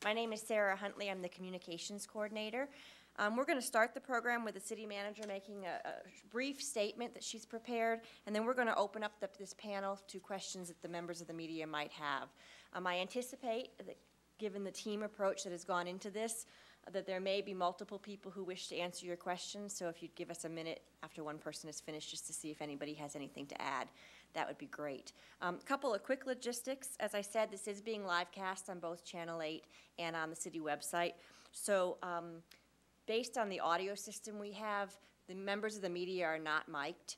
My name is Sarah Huntley. I'm the Communications Coordinator. We're going to start the program with the City Manager making a brief statement that she's prepared, and then we're going to open up this panel to questions that the members of the media might have. I anticipate that, given the team approach that has gone into this, that there may be multiple people who wish to answer your questions, so if you'd give us a minute after one person is finished just to see if anybody has anything to add, that would be great. A couple of quick logistics. As I said, this is being live cast on both Channel 8 and on the city website. So based on the audio system we have, the members of the media are not mic'd.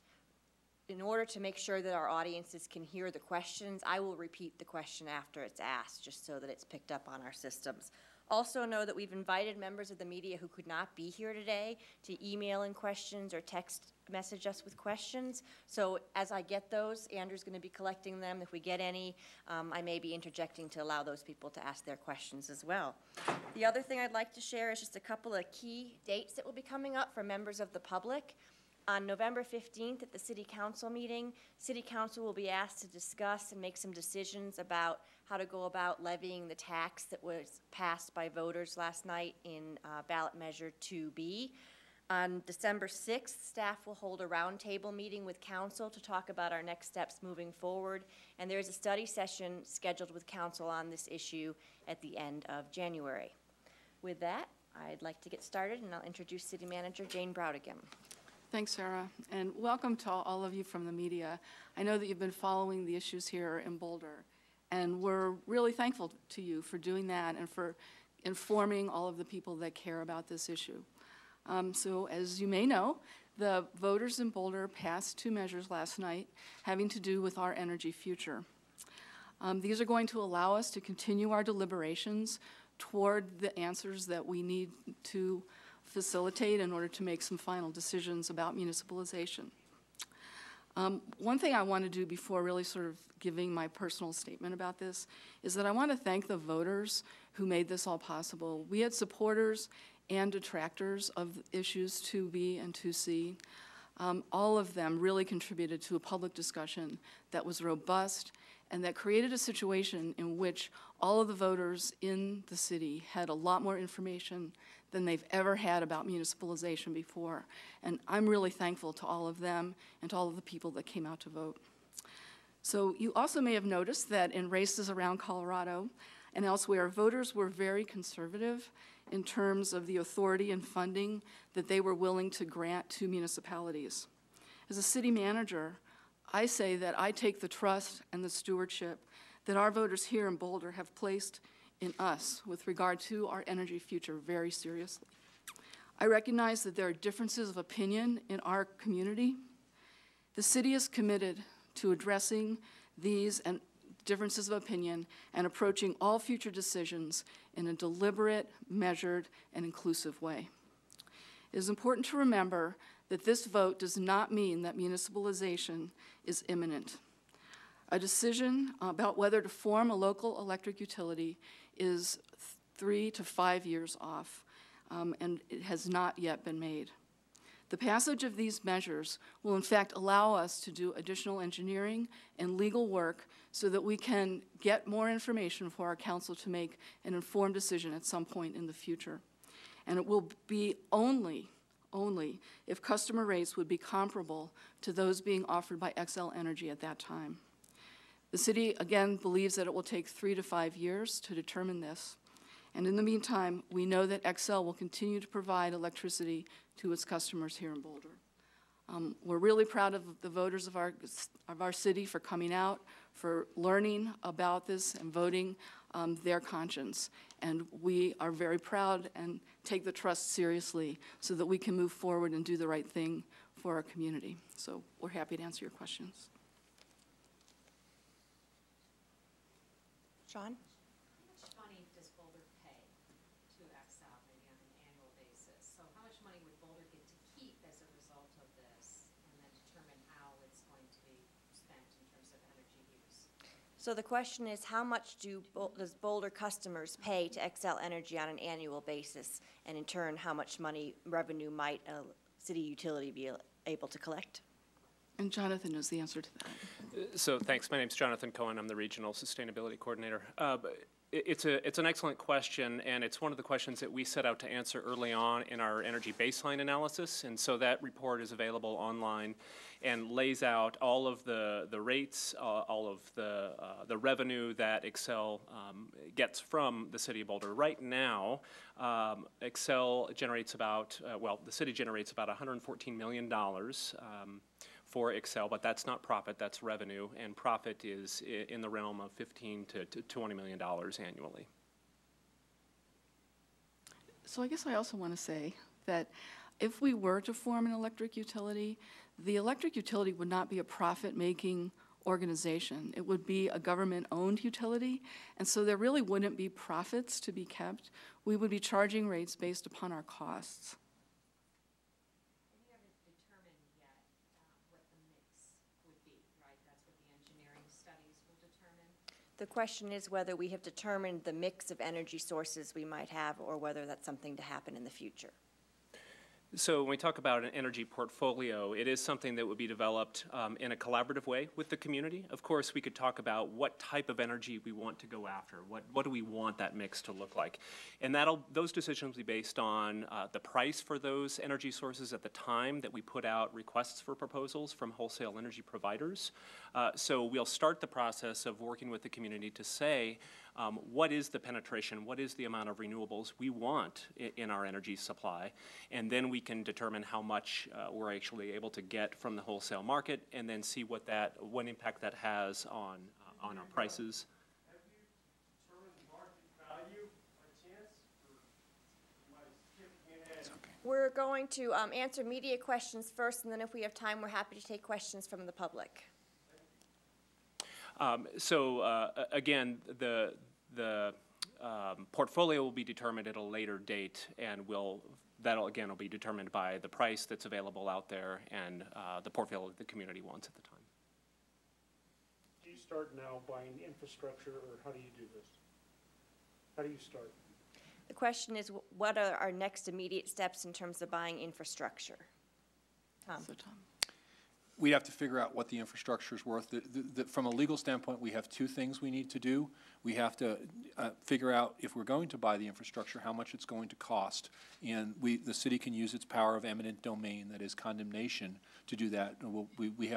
In order to make sure that our audiences can hear the questions, I will repeat the question after it's asked, just so that it's picked up on our systems. Also know that we've invited members of the media who could not be here today to email in questions or text message us with questions. So as I get those, Andrew's going to be collecting them. If we get any, I may be interjecting to allow those people to ask their questions as well. The other thing I'd like to share is just a couple of key dates that will be coming up for members of the public. On November 15th at the City Council meeting, City Council will be asked to discuss and make some decisions about how to go about levying the tax that was passed by voters last night in ballot measure 2B. On December 6th, staff will hold a roundtable meeting with Council to talk about our next steps moving forward, and there is a study session scheduled with Council on this issue at the end of January. With that, I'd like to get started, and I'll introduce City Manager Jane Browdigam. Thanks, Sarah, and welcome to all of you from the media. I know that you've been following the issues here in Boulder, and we're really thankful to you for doing that and for informing all of the people that care about this issue. So as you may know, the voters in Boulder passed two measures last night having to do with our energy future. These are going to allow us to continue our deliberations toward the answers that we need to facilitate in order to make some final decisions about municipalization. One thing I want to do before really sort of giving my personal statement about this is that I want to thank the voters who made this all possible. We had supporters and detractors of issues 2B and 2C. All of them really contributed to a public discussion that was robust and that created a situation in which all of the voters in the city had a lot more information than they've ever had about municipalization before. And I'm really thankful to all of them and to all of the people that came out to vote. So you also may have noticed that in races around Colorado and elsewhere, voters were very conservative in terms of the authority and funding that they were willing to grant to municipalities. As a city manager, I say that I take the trust and the stewardship that our voters here in Boulder have placed in us with regard to our energy future very seriously. I recognize that there are differences of opinion in our community. The city is committed to addressing these and differences of opinion and approaching all future decisions in a deliberate, measured, and inclusive way. It is important to remember that this vote does not mean that municipalization is imminent. A decision about whether to form a local electric utility is 3 to 5 years off, and it has not yet been made. The passage of these measures will in fact allow us to do additional engineering and legal work so that we can get more information for our council to make an informed decision at some point in the future. And it will be only if customer rates would be comparable to those being offered by XL Energy at that time. The city, again, believes that it will take 3 to 5 years to determine this. And in the meantime, we know that XL will continue to provide electricity to its customers here in Boulder. We're really proud of the voters of our city for coming out, for learning about this and voting their conscience. And we are very proud and take the trust seriously so that we can move forward and do the right thing for our community. So we're happy to answer your questions. Sean? How much money does Boulder pay to XL, maybe on an annual basis? So how much money would Boulder get to keep as a result of this, and then determine how it's going to be spent in terms of energy use? So the question is, how much does Boulder customers pay to XL Energy on an annual basis, and in turn, how much revenue might a city utility be able to collect? And Jonathan knows the answer to that. So thanks. My name's Jonathan Cohen. I'm the Regional Sustainability Coordinator. It's an excellent question, and it's one of the questions that we set out to answer early on in our energy baseline analysis. And so that report is available online and lays out all of the rates, all of the revenue that Xcel gets from the city of Boulder. Right now, Xcel generates about, the city generates about $114 million for Xcel, but that's not profit, that's revenue, and profit is in the realm of $15 to $20 million annually. So I guess I also want to say that if we were to form an electric utility, the electric utility would not be a profit-making organization. It would be a government-owned utility, and so there really wouldn't be profits to be kept. We would be charging rates based upon our costs. And you haven't determined yet what the mix would be, right? That's what the engineering studies will determine. The question is whether we have determined the mix of energy sources we might have, or whether that's something to happen in the future. So when we talk about an energy portfolio, it is something that would be developed in a collaborative way with the community. Of course, we could talk about what type of energy we want to go after. What do we want that mix to look like? And those decisions will be based on the price for those energy sources at the time that we put out requests for proposals from wholesale energy providers. So we'll start the process of working with the community to say, what is the penetration, what is the amount of renewables we want in our energy supply, and then we can determine how much we're actually able to get from the wholesale market, and then see what impact that has on our prices. Have you determined market value by chance, or am I skipping ahead? We're going to answer media questions first, and then if we have time, we're happy to take questions from the public. Again, the portfolio will be determined at a later date, and that'll again will be determined by the price that's available out there and the portfolio that the community wants at the time. Do you start now buying infrastructure, or how do you do this? How do you start? The question is, what are our next immediate steps in terms of buying infrastructure? Tom. So, Tom. We have to figure out what the infrastructure is worth. From a legal standpoint, we have two things we need to do. We have to figure out, if we're going to buy the infrastructure, how much it's going to cost. And the city can use its power of eminent domain, that is condemnation, to do that.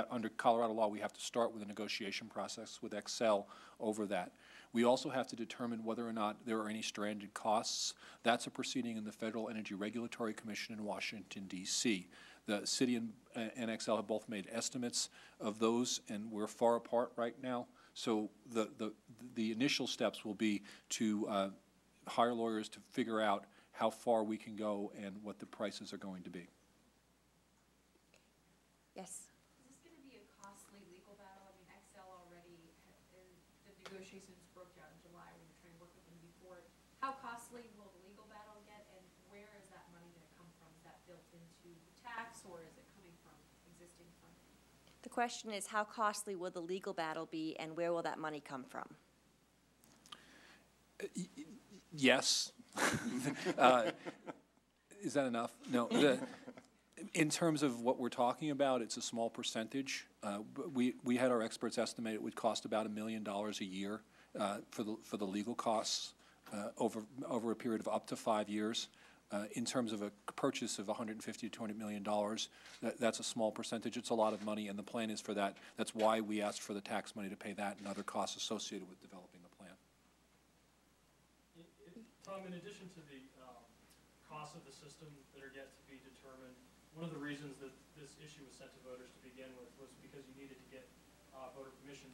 Under Colorado law, we have to start with a negotiation process with Xcel over that. We also have to determine whether or not there are any stranded costs. That's a proceeding in the Federal Energy Regulatory Commission in Washington, D.C. The city and Xcel have both made estimates of those, and we're far apart right now. So the initial steps will be to hire lawyers to figure out how far we can go and what the prices are going to be. Yes. Is this going to be a costly legal battle? I mean, Xcel already, the negotiations broke out in July. We were trying to work with them before. How costly will the legal battle get, and where is that money going to come from? Is that built into the tax, or is it coming from existing funding? The question is, how costly will the legal battle be, and where will that money come from? Yes. Is that enough? No. In terms of what we're talking about, it's a small percentage. We had our experts estimate it would cost about $1 million a year for the legal costs over a period of up to 5 years. In terms of a purchase of $150 to $200 million, that's a small percentage. It's a lot of money, and the plan is for that. That's why we asked for the tax money to pay that and other costs associated with developing the plan. Tom, in addition to the costs of the system that are yet to be determined, one of the reasons that this issue was sent to voters to begin with was because you needed to get voter permission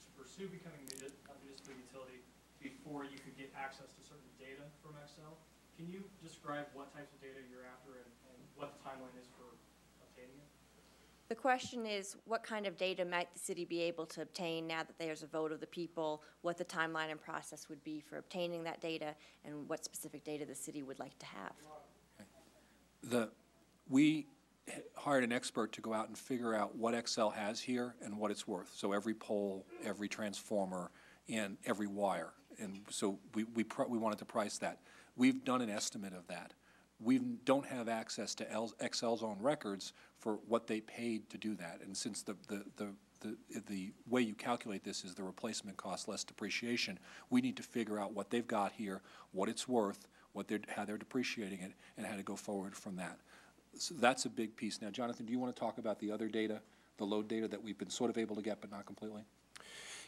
to pursue becoming a municipal utility before you could get access to certain data from Xcel. Can you describe what types of data you're after and what the timeline is for obtaining it? The question is, what kind of data might the city be able to obtain now that there's a vote of the people, what the timeline and process would be for obtaining that data, and what specific data the city would like to have. We hired an expert to go out and figure out what Xcel has here and what it's worth. So every pole, every transformer, and every wire. And so we wanted to price that. We've done an estimate of that. We don't have access to Xcel's own records for what they paid to do that. And since the the way you calculate this is the replacement cost less depreciation. We need to figure out what they've got here, what it's worth, how they're depreciating it, and how to go forward from that. So that's a big piece. Now, Jonathan, do you want to talk about the other data, the load data that we've been sort of able to get but not completely?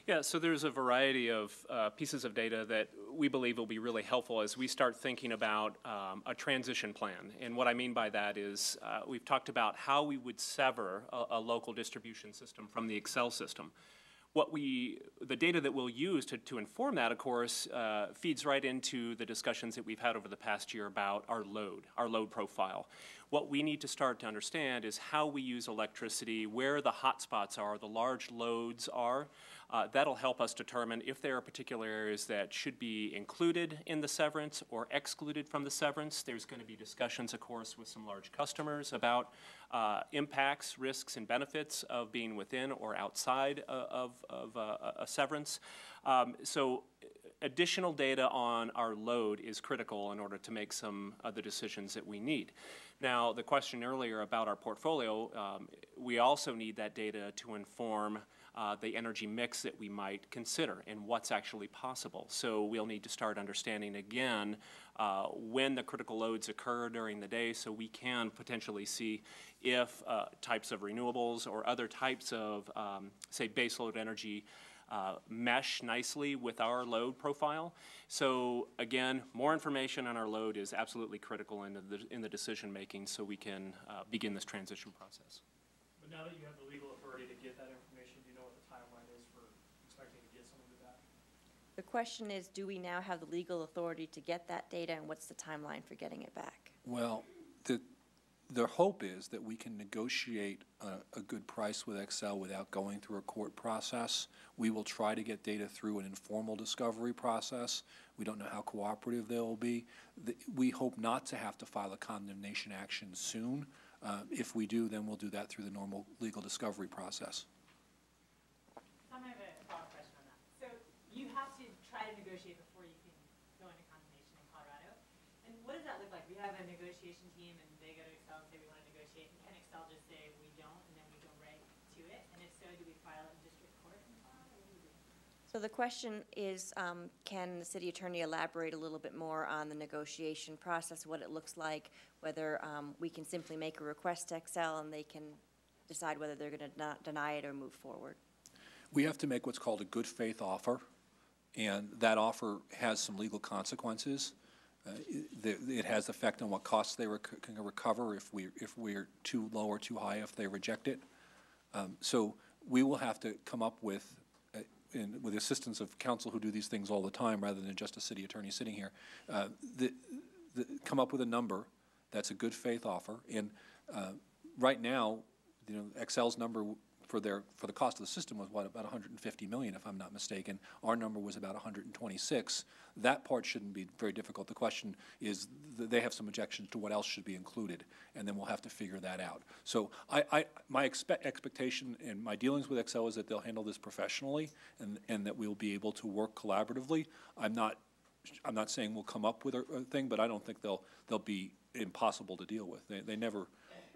Yeah, so there's a variety of pieces of data that we believe will be really helpful as we start thinking about a transition plan. And what I mean by that is we've talked about how we would sever a local distribution system from the Excel system. The data that we'll use to inform that, of course, feeds right into the discussions that we've had over the past year about our load profile. What we need to start to understand is how we use electricity, where the hotspots are, the large loads are. That'll help us determine if there are particular areas that should be included in the severance or excluded from the severance. There's going to be discussions, of course, with some large customers about impacts, risks, and benefits of being within or outside of a severance. So additional data on our load is critical in order to make some of the decisions that we need. Now, the question earlier about our portfolio, we also need that data to inform the energy mix that we might consider and what's actually possible. So we'll need to start understanding again when the critical loads occur during the day so we can potentially see if types of renewables or other types of, say, baseload energy mesh nicely with our load profile. So again, more information on our load is absolutely critical in the decision making so we can begin this transition process. But now that you have the legal authority to get that information, do you know what the timeline is for expecting to get some of it back? The question is, do we now have the legal authority to get that data, and what's the timeline for getting it back? Well, the hope is that we can negotiate a good price with Excel without going through a court process. We will try to get data through an informal discovery process. We don't know how cooperative they will be. We hope not to have to file a condemnation action soon. If we do, then we'll do that through the normal legal discovery process. I have a follow-up question on that. So you have to try to negotiate before you can go into condemnation in Colorado. And what does that look like? We have a negotiation team, and they go to Excel and say we want to negotiate. And can Excel just say we don't, and then we go right to it? And if so, do we file it in district court in Colorado? What do we do? So the question is, can the city attorney elaborate a little bit more on the negotiation process, what it looks like, whether we can simply make a request to Excel and they can decide whether they're going to deny it or move forward? We have to make what's called a good faith offer, and that offer has some legal consequences. It has effect on what costs they can recover if we're too low or too high if they reject it. So we will have to come up with the assistance of counsel who do these things all the time rather than just a city attorney sitting here, come up with a number that's a good faith offer. And right now, Excel's number for the cost of the system was about 150 million, if I'm not mistaken. Our number was about 126. That part shouldn't be very difficult. The question is they have some objections to what else should be included, and then we'll have to figure that out. So my expectation in my dealings with Excel is that they'll handle this professionally and that we'll be able to work collaboratively. I'm not saying we'll come up with a thing, but I don't think they'll be impossible to deal with.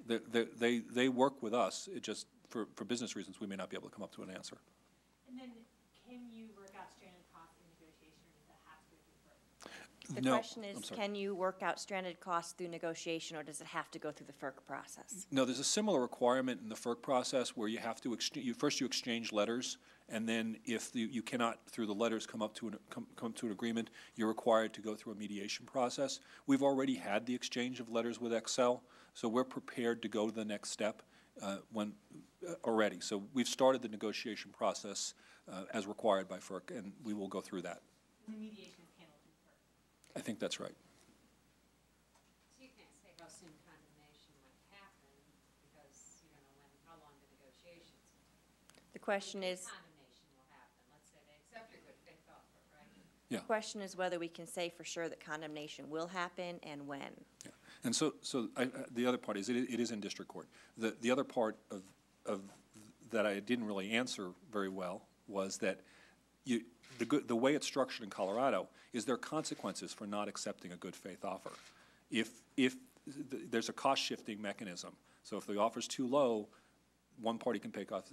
They work with us. It just for business reasons we may not be able to come up to an answer. And then can you work out stranded costs in negotiation, or does that have to go through FERC? The question is, can you work out stranded costs through negotiation, or does it have to go through the FERC process? No, there's a similar requirement in the FERC process where you have to first you exchange letters, and then if you cannot through the letters come to an agreement, you're required to go through a mediation process. We've already had the exchange of letters with Excel, so we're prepared to go to the next step already. So we've started the negotiation process as required by FERC, and we will go through that. The mediation is handled through FERC. I think that's right. So you can't say how soon condemnation might happen because you don't know how long the negotiations. The question is, Condemnation will happen. Let's say they accept your good faith offer, right? Yeah. the question is whether we can say for sure that condemnation will happen and when. Yeah. And so the other part is it is in district court. The other part of that I didn't really answer very well was that the way it's structured in Colorado is there are consequences for not accepting a good faith offer. If there's a cost shifting mechanism, so if the offer's too low, one party can pay costs.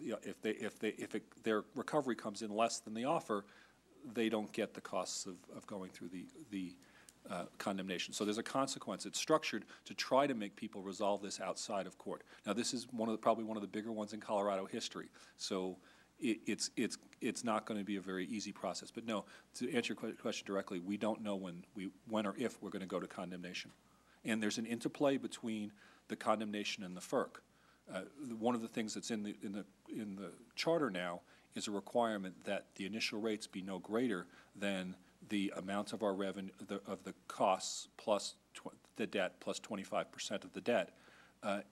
Their recovery comes in less than the offer, they don't get the costs of going through the condemnation. So there's a consequence. It's structured to try to make people resolve this outside of court. Now, this is probably one of the bigger ones in Colorado history. So it's not going to be a very easy process. But no, to answer your question directly, we don't know when or if we're going to go to condemnation. And there's an interplay between the condemnation and the FERC. One of the things that's in the charter now is a requirement that the initial rates be no greater than the amount of our revenue, of the costs plus the debt plus 25% of the debt.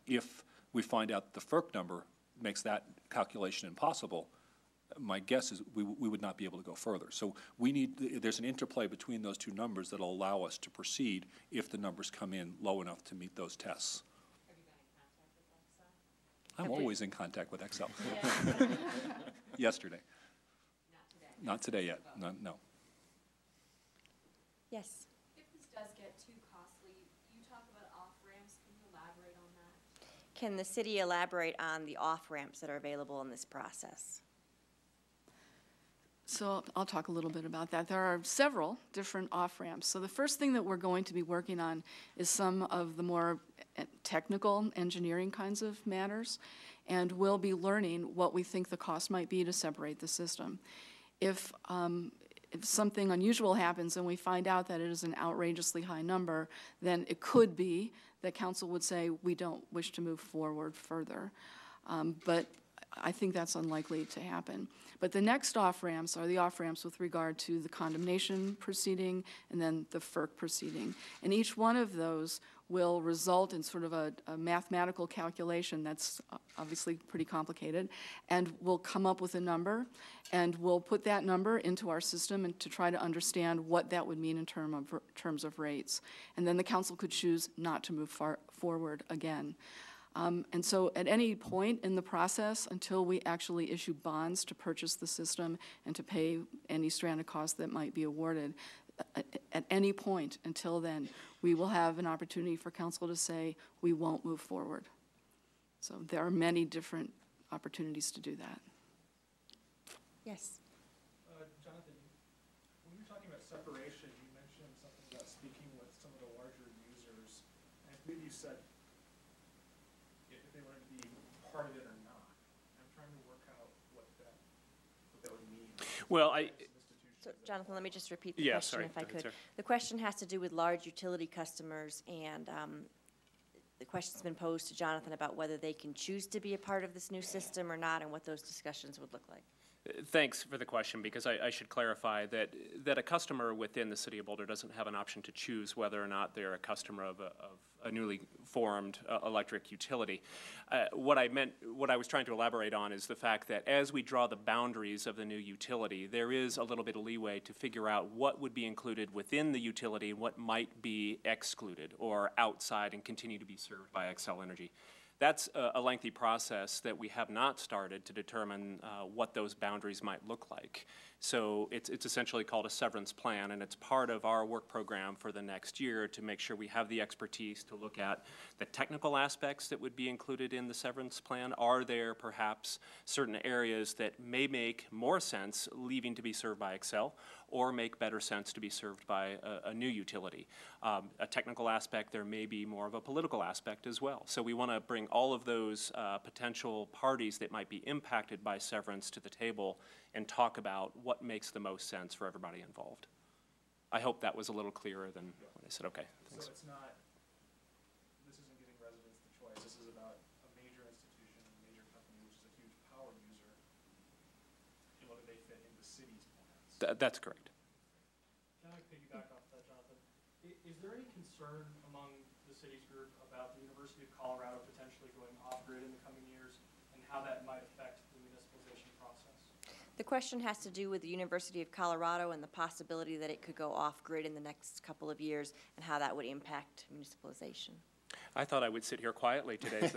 If we find out the FERC number makes that calculation impossible, my guess is we would not be able to go further. So there's an interplay between those two numbers that will allow us to proceed if the numbers come in low enough to meet those tests. Have you been in contact with Excel? I'm always in contact with Excel. Yesterday. Not today. Not today yet, no. Yes. If this does get too costly, you talk about off-ramps, can you elaborate on that? Can the city elaborate on the off-ramps that are available in this process? So I'll talk a little bit about that. There are several different off-ramps. So the first thing that we're going to be working on is some of the more technical engineering kinds of matters, and we'll be learning what we think the cost might be to separate the system. If something unusual happens and we find out that it is an outrageously high number, then it could be that council would say, we don't wish to move forward further. But I think that's unlikely to happen. But the next off-ramps are the off-ramps with regard to the condemnation proceeding and then the FERC proceeding. And each one of those will result in sort of a mathematical calculation that's obviously pretty complicated, and we'll come up with a number, and we'll put that number into our system and to try to understand what that would mean in terms of rates. And then the council could choose not to move forward again. And so at any point in the process, until we actually issue bonds to purchase the system and to pay any stranded costs that might be awarded, at any point until then, we will have an opportunity for council to say, we won't move forward. So there are many different opportunities to do that. Yes. Jonathan, when you're talking about separation, you mentioned something about speaking with some of the larger users. And I believe you said if they wanted to be part of it or not. I'm trying to work out what that would mean. Well, So, Jonathan, let me just repeat the Yeah, question sorry. if I Go ahead, could. sir. The question has to do with large utility customers, and the question's been posed to Jonathan about whether they can choose to be a part of this new system or not, and what those discussions would look like. Thanks for the question, because I should clarify that a customer within the city of Boulder doesn't have an option to choose whether or not they're a customer of a newly formed electric utility. What I was trying to elaborate on is the fact that as we draw the boundaries of the new utility, there is a little bit of leeway to figure out what would be included within the utility and what might be excluded or outside and continue to be served by Xcel Energy. That's a lengthy process that we have not started to determine what those boundaries might look like. So it's essentially called a severance plan, and it's part of our work program for the next year to make sure we have the expertise to look at the technical aspects that would be included in the severance plan. Are there perhaps certain areas that may make more sense leaving to be served by Xcel, or make better sense to be served by a new utility? A technical aspect, there may be more of a political aspect as well. So we want to bring all of those potential parties that might be impacted by severance to the table and talk about what makes the most sense for everybody involved. I hope that was a little clearer than what I said. Okay, thanks. So it's not, this isn't giving residents the choice. This is about a major institution, a major company, which is a huge power user, and whether they fit in the city's plans. That's correct. Can I piggyback off that, Jonathan? Is there any concern among the city's group about the University of Colorado potentially going off-grid in the coming years, and how that might affect the municipalization process? The question has to do with the University of Colorado and the possibility that it could go off-grid in the next couple of years, and how that would impact municipalization. I thought I would sit here quietly today.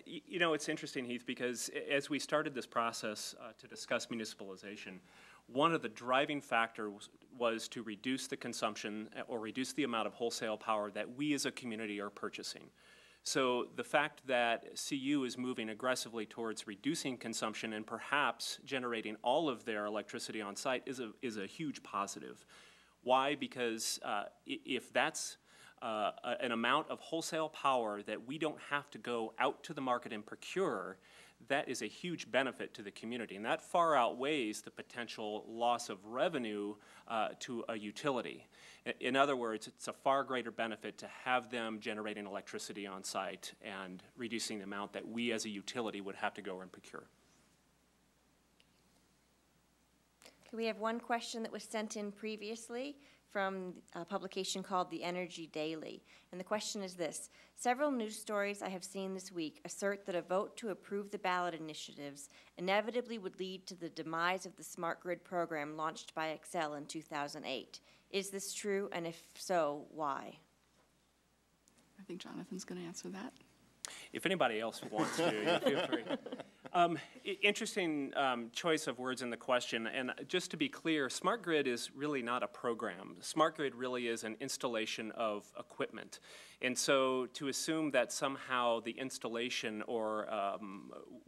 You know, it's interesting, Heath, because as we started this process to discuss municipalization, one of the driving factors was to reduce the consumption or reduce the amount of wholesale power that we as a community are purchasing. So the fact that CU is moving aggressively towards reducing consumption and perhaps generating all of their electricity on site is a huge positive. Why? Because if that's an amount of wholesale power that we don't have to go out to the market and procure, that is a huge benefit to the community. And that far outweighs the potential loss of revenue to a utility. In other words, it's a far greater benefit to have them generating electricity on site and reducing the amount that we as a utility would have to go and procure. Okay, we have one question that was sent in previously from a publication called The Energy Daily. And the question is this: several news stories I have seen this week assert that a vote to approve the ballot initiatives inevitably would lead to the demise of the smart grid program launched by Xcel in 2008. Is this true? And if so, why? I think Jonathan's going to answer that. If anybody else wants to, you feel free. Interesting choice of words in the question. And just to be clear, smart grid is really not a program. Smart grid really is an installation of equipment. And so to assume that somehow the installation or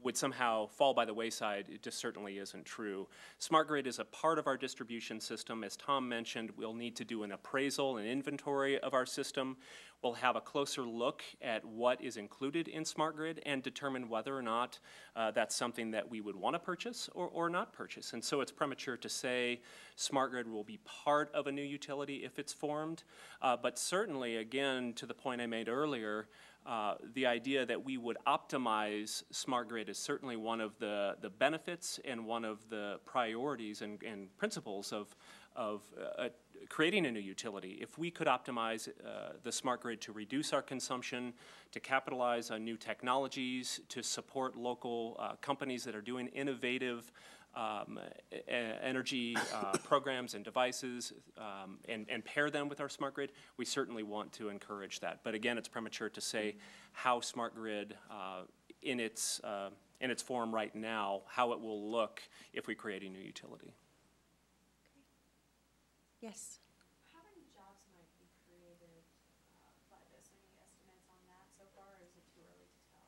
would somehow fall by the wayside, it just certainly isn't true. Smart grid is a part of our distribution system. As Tom mentioned, we'll need to do an appraisal and inventory of our system. We'll have a closer look at what is included in smart grid and determine whether or not that's something that we would want to purchase or not purchase. And so it's premature to say smart grid will be part of a new utility if it's formed. But certainly, again, to the point I made earlier, the idea that we would optimize smart grid is certainly one of the benefits and one of the priorities and principles of creating a new utility. If we could optimize the smart grid to reduce our consumption, to capitalize on new technologies, to support local companies that are doing innovative energy programs and devices and pair them with our smart grid, we certainly want to encourage that. But again, it's premature to say how smart grid in its form right now, how it will look if we create a new utility. Yes. How many jobs might be created by this? Any estimates on that so far, or is it too early to tell?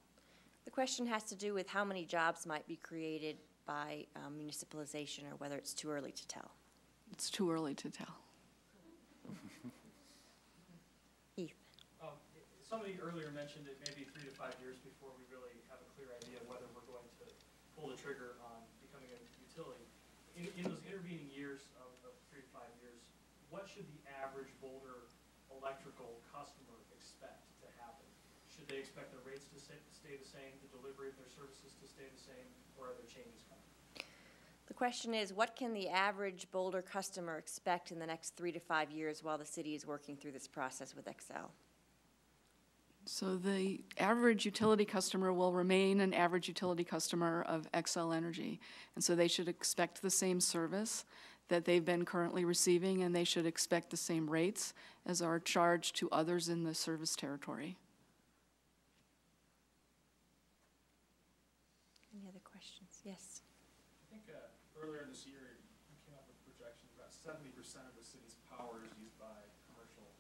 The question has to do with how many jobs might be created by municipalization, or whether it's too early to tell. It's too early to tell. Heath. Somebody earlier mentioned it may be 3 to 5 years before we really have a clear idea of whether we're going to pull the trigger on becoming a utility. In those intervening years of 3 to 5 years, what should the average Boulder electrical customer expect to happen? Should they expect their rates to stay the same, the delivery of their services to stay the same, or are there changes coming? The question is, what can the average Boulder customer expect in the next 3 to 5 years while the city is working through this process with Xcel? So the average utility customer will remain an average utility customer of Xcel Energy. And so they should expect the same service that they've been currently receiving, and they should expect the same rates as are charged to others in the service territory. Any other questions? Yes. I think earlier this year, you came up with projections about 70% of the city's power is used by commercial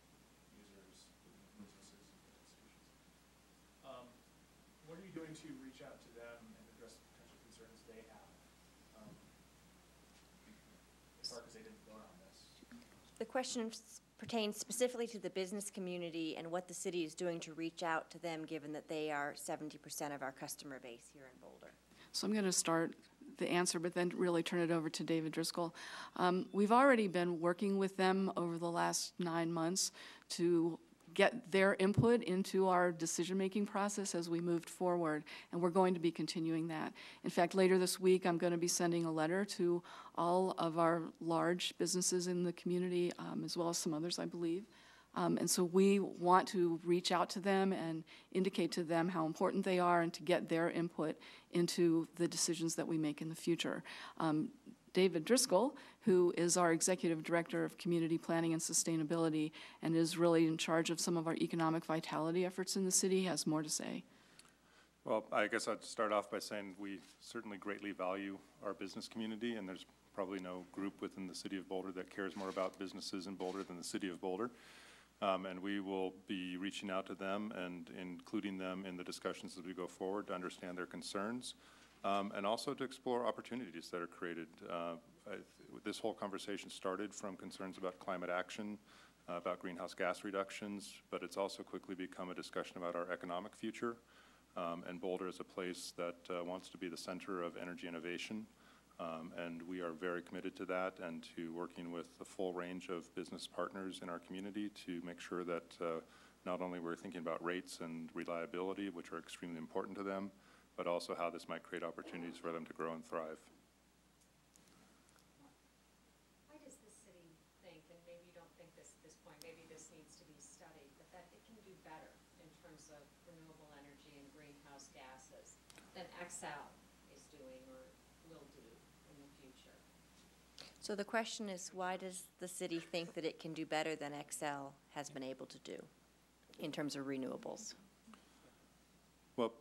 users, businesses, and institutions. What are you doing to reach out to them and address the potential concerns they have? As far as they didn't vote on this. The question pertains specifically to the business community and what the city is doing to reach out to them, given that they are 70% of our customer base here in Boulder. So I'm going to start the answer, but then really turn it over to David Driscoll. We've already been working with them over the last 9 months to get their input into our decision-making process as we moved forward, and we're going to be continuing that. In fact, later this week, I'm going to be sending a letter to all of our large businesses in the community, as well as some others, I believe. And so we want to reach out to them and indicate to them how important they are and to get their input into the decisions that we make in the future. David Driscoll, who is our Executive Director of Community Planning and Sustainability and is really in charge of some of our economic vitality efforts in the city, has more to say. Well, I guess I'd start off by saying we certainly greatly value our business community, and there's probably no group within the city of Boulder that cares more about businesses in Boulder than the city of Boulder. And we will be reaching out to them and including them in the discussions as we go forward to understand their concerns, and also to explore opportunities that are created. This whole conversation started from concerns about climate action, about greenhouse gas reductions, but it's also quickly become a discussion about our economic future. And Boulder is a place that wants to be the center of energy innovation. And we are very committed to that and to working with the full range of business partners in our community to make sure that not only we're thinking about rates and reliability, which are extremely important to them, but also how this might create opportunities for them to grow and thrive. Why does the city think, and maybe you don't think this at this point, maybe this needs to be studied, but that it can do better in terms of renewable energy and greenhouse gases than XL is doing or will do in the future? So the question is, why does the city think that it can do better than XL has been able to do in terms of renewables? Well,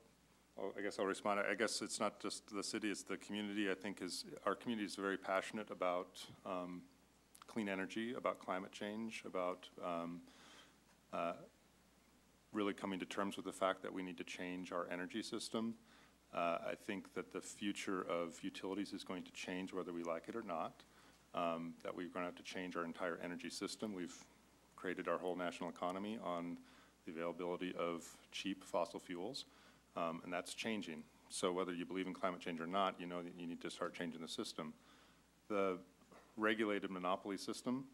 I guess I'll respond. I guess it's not just the city, it's the community. I think our community is very passionate about clean energy, about climate change, about really coming to terms with the fact that we need to change our energy system. I think that the future of utilities is going to change whether we like it or not, that we're going to have to change our entire energy system. We've created our whole national economy on the availability of cheap fossil fuels. And that's changing. So whether you believe in climate change or not, you know that you need to start changing the system. The regulated monopoly system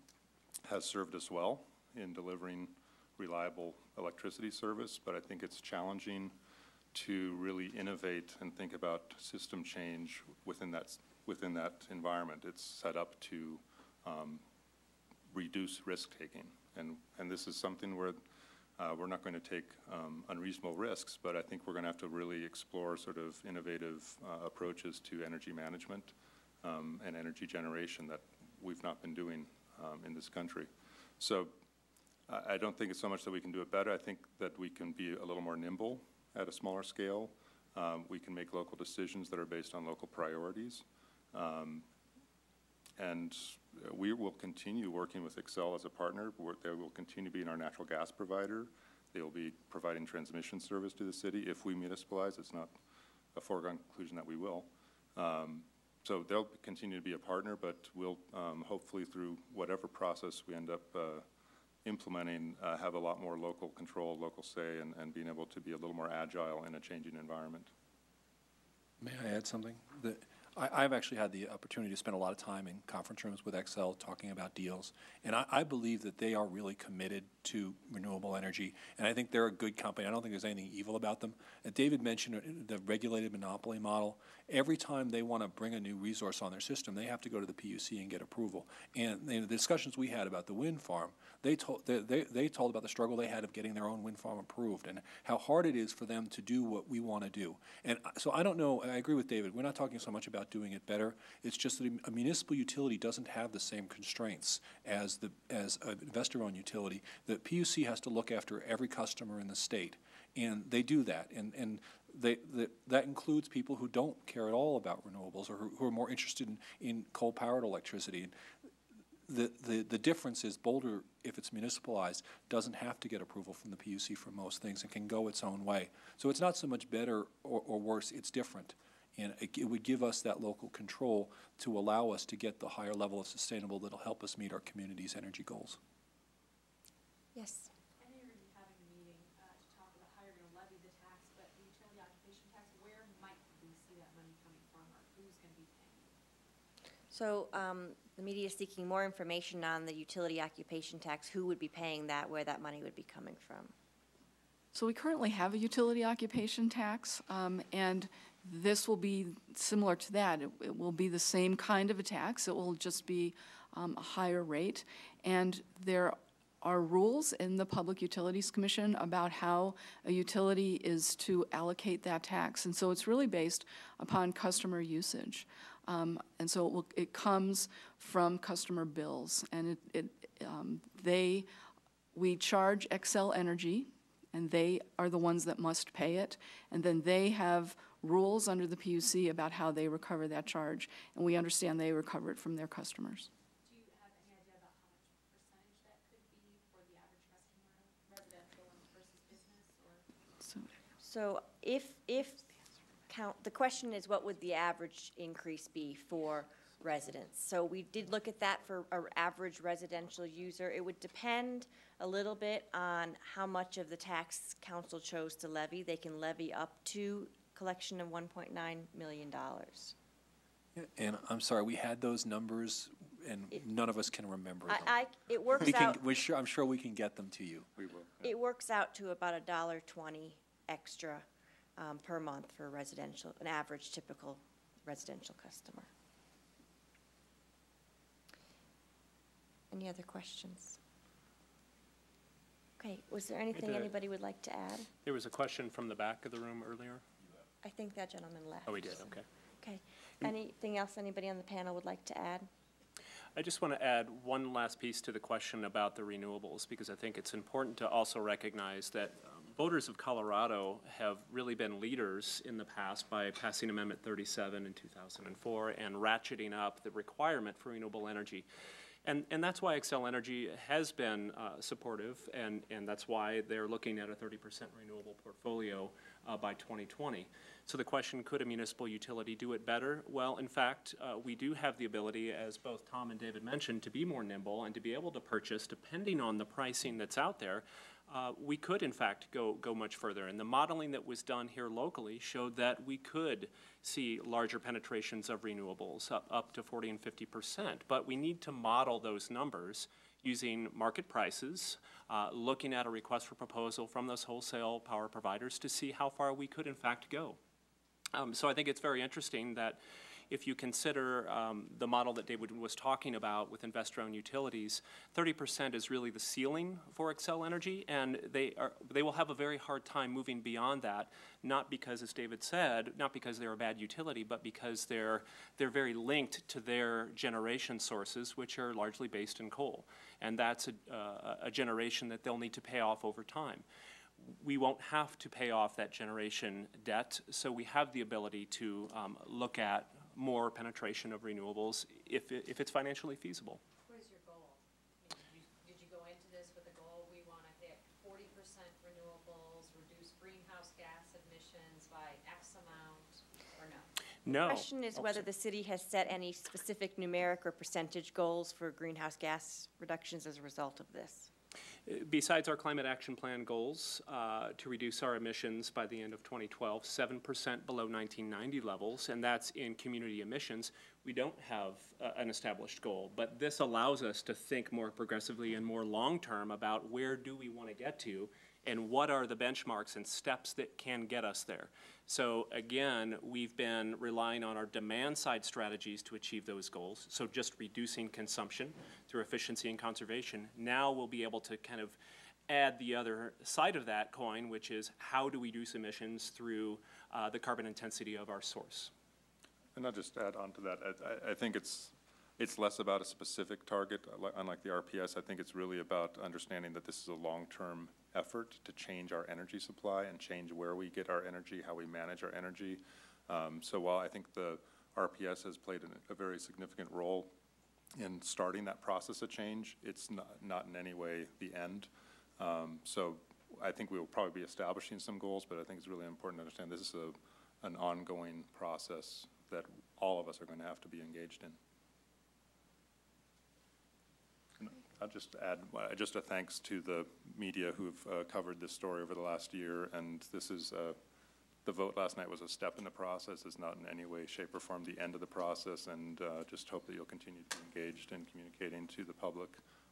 has served us well in delivering reliable electricity service, but I think it's challenging to really innovate and think about system change within that environment. It's set up to reduce risk-taking. And this is something where we're not going to take unreasonable risks, but I think we're going to have to really explore sort of innovative approaches to energy management and energy generation that we've not been doing in this country. So I don't think it's so much that we can do it better. I think that we can be a little more nimble at a smaller scale. We can make local decisions that are based on local priorities. And we will continue working with Xcel as a partner. They will continue being our natural gas provider. They will be providing transmission service to the city. If we municipalize, it's not a foregone conclusion that we will. So they'll continue to be a partner, but we'll hopefully through whatever process we end up implementing, have a lot more local control, local say, and being able to be a little more agile in a changing environment. May I add something? I've actually had the opportunity to spend a lot of time in conference rooms with Xcel talking about deals, and I believe that they are really committed to renewable energy, and I think they're a good company. I don't think there's anything evil about them. David mentioned the regulated monopoly model. Every time they want to bring a new resource on their system, they have to go to the PUC and get approval. And the discussions we had about the wind farm, they told about the struggle they had of getting their own wind farm approved and how hard it is for them to do what we want to do. And so I don't know, I agree with David, we're not talking so much about doing it better. It's just that a municipal utility doesn't have the same constraints as an investor-owned utility. The PUC has to look after every customer in the state, and they do that. And that includes people who don't care at all about renewables or who are more interested in coal-powered electricity. The difference is Boulder, if it's municipalized, doesn't have to get approval from the PUC for most things and can go its own way. So it's not so much better or worse, it's different. And it would give us that local control to allow us to get the higher level of sustainable that'll help us meet our community's energy goals. Yes. I know you're going to be having a meeting to talk about how you're going to levy the tax, but the utility occupation tax, where might we see that money coming from, or who's going to be paying it? So the media is seeking more information on the utility occupation tax, who would be paying that, where that money would be coming from. So we currently have a utility occupation tax, and this will be similar to that. It will be the same kind of a tax. It will just be a higher rate. And there are rules in the Public Utilities Commission about how a utility is to allocate that tax. And so it's really based upon customer usage. And so it comes from customer bills. And we charge Xcel Energy, and they are the ones that must pay it. And then they have rules under the PUC about how they recover that charge, and we understand they recover it from their customers. Do you have any idea about how much percentage that could be for the average customer? So if the question is, what would the average increase be for residents? So we did look at that for our average residential user. It would depend a little bit on how much of the tax council chose to levy. They can levy up to collection of $1.9 million. And I'm sorry, we had those numbers, and none of us can remember them. It works We can, out, I'm sure we can get them to you. We will. it works out to about $1.20 extra per month for residential, an average typical residential customer. Any other questions? Okay, was there anything anybody would like to add? There was a question from the back of the room earlier. I think that gentleman left. Oh, we did, okay. Okay. Anything else anybody on the panel would like to add? I just want to add one last piece to the question about the renewables, because I think it's important to also recognize that voters of Colorado have really been leaders in the past by passing Amendment 37 in 2004 and ratcheting up the requirement for renewable energy. And that's why Xcel Energy has been supportive, and that's why they're looking at a 30% renewable portfolio by 2020. So the question, could a municipal utility do it better? Well, in fact, we do have the ability, as both Tom and David mentioned, to be more nimble and to be able to purchase, depending on the pricing that's out there. We could, in fact, go much further. And the modeling that was done here locally showed that we could see larger penetrations of renewables, up to 40 and 50%. But we need to model those numbers using market prices, looking at a request for proposal from those wholesale power providers to see how far we could, in fact, go. So I think it's very interesting that if you consider the model that David was talking about with investor-owned utilities, 30% is really the ceiling for Xcel Energy, and they will have a very hard time moving beyond that, not because, as David said, not because they're a bad utility, but because they're very linked to their generation sources, which are largely based in coal. And that's a generation that they'll need to pay off over time. We won't have to pay off that generation debt, so we have the ability to look at more penetration of renewables if it's financially feasible. What is your goal? I mean, did you go into this with a goal, we want to hit 40% renewables, reduce greenhouse gas emissions by X amount, or no? No. The question is whether the city has set any specific numeric or percentage goals for greenhouse gas reductions as a result of this. Besides our climate action plan goals to reduce our emissions by the end of 2012, 7% below 1990 levels, and that's in community emissions, we don't have an established goal. But this allows us to think more progressively and more long-term about where do we want to get to and what are the benchmarks and steps that can get us there. So again, we've been relying on our demand side strategies to achieve those goals. So just reducing consumption through efficiency and conservation. Now we'll be able to kind of add the other side of that coin, which is how do we reduce emissions through the carbon intensity of our source. And I'll just add on to that. I think it's less about a specific target, unlike the RPS. I think it's really about understanding that this is a long-term effort to change our energy supply and change where we get our energy, how we manage our energy. So while I think the RPS has played a very significant role in starting that process of change, it's not in any way the end. So I think we will probably be establishing some goals, but I think it's really important to understand this is an ongoing process that all of us are going to have to be engaged in. I'll just add just a thanks to the media who've covered this story over the last year, and this is the vote last night was a step in the process. It's not in any way, shape, or form the end of the process, and just hope that you'll continue to be engaged in communicating to the public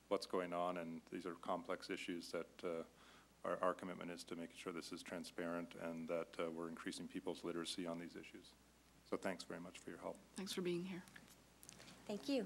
what's going on, and these are complex issues that our commitment is to making sure this is transparent and that we're increasing people's literacy on these issues. So thanks very much for your help. Thanks for being here. Thank you.